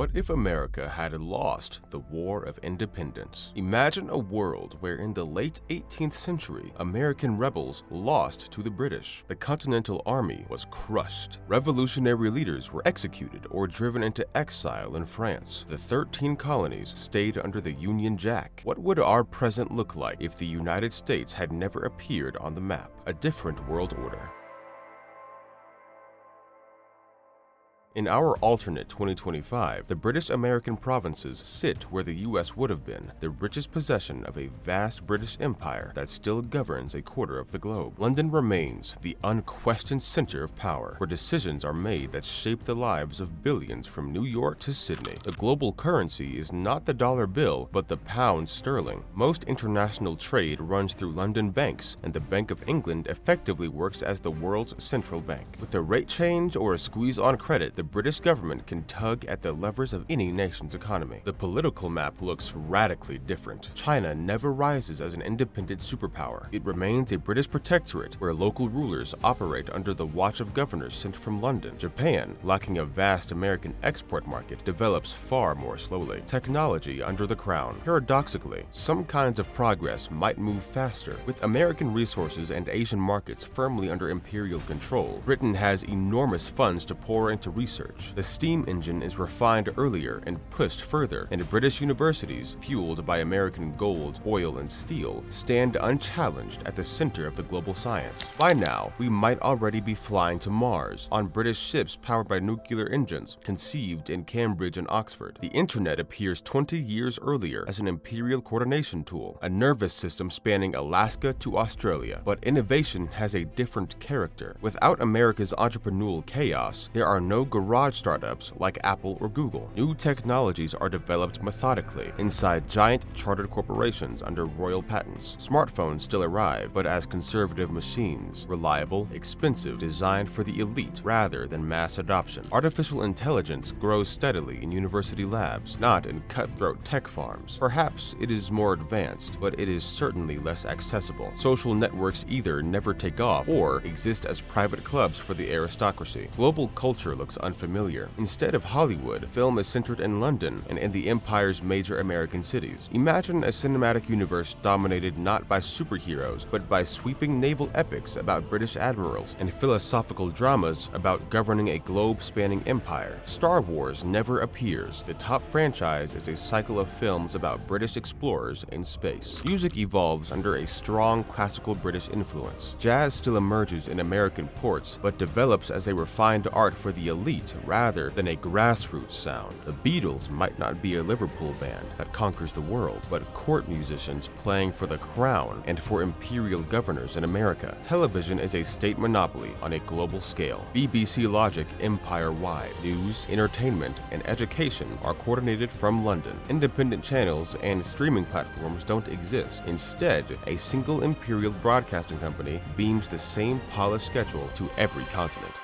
What if America had lost the War of Independence? Imagine a world where in the late 18th century, American rebels lost to the British. The Continental Army was crushed. Revolutionary leaders were executed or driven into exile in France. The 13 colonies stayed under the Union Jack. What would our present look like if the United States had never appeared on the map? A different world order. In our alternate 2025, the British American provinces sit where the US would have been, the richest possession of a vast British empire that still governs a quarter of the globe. London remains the unquestioned center of power, where decisions are made that shape the lives of billions from New York to Sydney. The global currency is not the dollar bill, but the pound sterling. Most international trade runs through London banks, and the Bank of England effectively works as the world's central bank. With a rate change or a squeeze on credit, the British government can tug at the levers of any nation's economy. The political map looks radically different. China never rises as an independent superpower. It remains a British protectorate where local rulers operate under the watch of governors sent from London. Japan, lacking a vast American export market, develops far more slowly. Technology under the crown. Paradoxically, some kinds of progress might move faster. With American resources and Asian markets firmly under imperial control, Britain has enormous funds to pour into research. The steam engine is refined earlier and pushed further, and British universities, fueled by American gold, oil, and steel, stand unchallenged at the center of the global science. By now, we might already be flying to Mars on British ships powered by nuclear engines, conceived in Cambridge and Oxford. The internet appears 20 years earlier as an imperial coordination tool, a nervous system spanning Alaska to Australia. But innovation has a different character. Without America's entrepreneurial chaos, there are no garage startups like Apple or Google. New technologies are developed methodically inside giant chartered corporations under royal patents. Smartphones still arrive, but as conservative machines, reliable, expensive, designed for the elite rather than mass adoption. Artificial intelligence grows steadily in university labs, not in cutthroat tech farms. Perhaps it is more advanced, but it is certainly less accessible. Social networks either never take off or exist as private clubs for the aristocracy. Global culture looks unfamiliar. Instead of Hollywood, film is centered in London and in the empire's major American cities. Imagine a cinematic universe dominated not by superheroes, but by sweeping naval epics about British admirals and philosophical dramas about governing a globe-spanning empire. Star Wars never appears. The top franchise is a cycle of films about British explorers in space. Music evolves under a strong classical British influence. Jazz still emerges in American ports, but develops as a refined art for the elite rather than a grassroots sound. The Beatles might not be a Liverpool band that conquers the world, but court musicians playing for the crown and for imperial governors in America. Television is a state monopoly on a global scale. BBC Logic empire-wide. News, entertainment, and education are coordinated from London. Independent channels and streaming platforms don't exist. Instead, a single imperial broadcasting company beams the same polished schedule to every continent.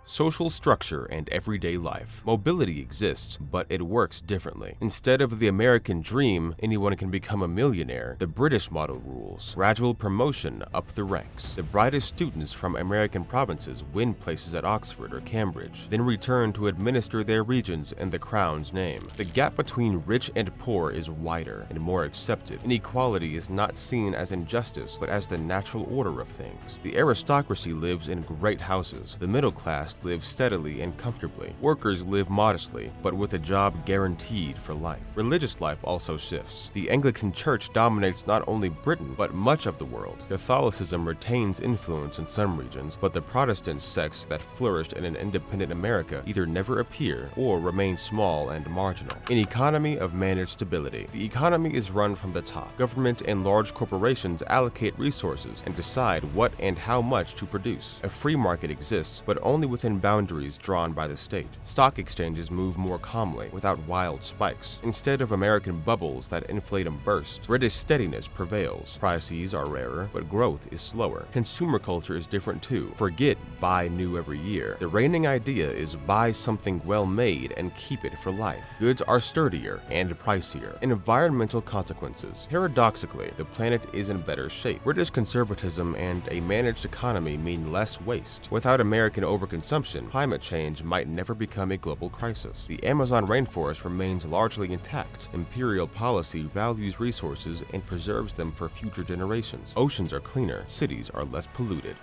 Social structure and everyday life. Mobility exists, but it works differently. Instead of the American dream, anyone can become a millionaire, the British model rules. Gradual promotion up the ranks. The brightest students from American provinces win places at Oxford or Cambridge, then return to administer their regions in the Crown's name. The gap between rich and poor is wider and more accepted. Inequality is not seen as injustice, but as the natural order of things. The aristocracy lives in great houses. The middle class live steadily and comfortably. Workers live modestly, but with a job guaranteed for life. Religious life also shifts. The Anglican Church dominates not only Britain, but much of the world. Catholicism retains influence in some regions, but the Protestant sects that flourished in an independent America either never appear or remain small and marginal. An economy of managed stability. The economy is run from the top. Government and large corporations allocate resources and decide what and how much to produce. A free market exists, but only within boundaries drawn by the state. Stock exchanges move more calmly, without wild spikes. Instead of American bubbles that inflate and burst, British steadiness prevails. Prices are rarer, but growth is slower. Consumer culture is different too. Forget buy new every year. The reigning idea is buy something well made and keep it for life. Goods are sturdier and pricier. Environmental consequences. Paradoxically, the planet is in better shape. British conservatism and a managed economy mean less waste. Without American overconsumption, assumption, climate change might never become a global crisis. The Amazon rainforest remains largely intact. Imperial policy values resources and preserves them for future generations. Oceans are cleaner, cities are less polluted.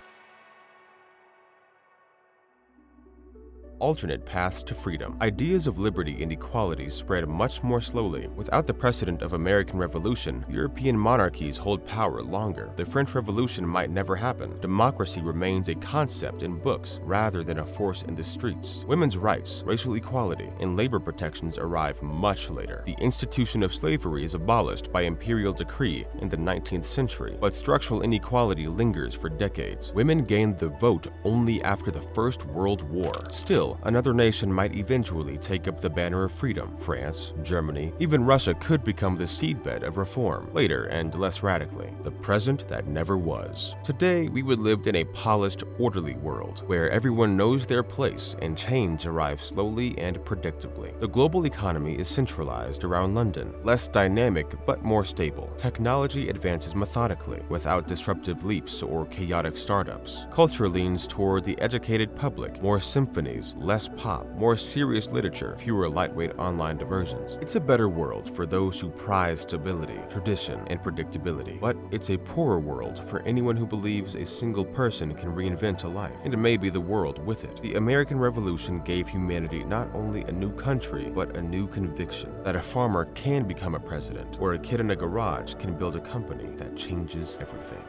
Alternate paths to freedom. Ideas of liberty and equality spread much more slowly. Without the precedent of American Revolution, European monarchies hold power longer. The French Revolution might never happen. Democracy remains a concept in books rather than a force in the streets. Women's rights, racial equality, and labor protections arrive much later. The institution of slavery is abolished by imperial decree in the 19th century, but structural inequality lingers for decades. Women gained the vote only after the First World War. Still, another nation might eventually take up the banner of freedom. France, Germany, even Russia could become the seedbed of reform, later and less radically. The present that never was. Today, we would live in a polished, orderly world, where everyone knows their place and change arrives slowly and predictably. The global economy is centralized around London, less dynamic but more stable. Technology advances methodically, without disruptive leaps or chaotic startups. Culture leans toward the educated public, more symphonies, less pop, more serious literature, fewer lightweight online diversions. It's a better world for those who prize stability, tradition, and predictability. But it's a poorer world for anyone who believes a single person can reinvent a life, and maybe the world with it. The American Revolution gave humanity not only a new country, but a new conviction that a farmer can become a president, or a kid in a garage can build a company that changes everything.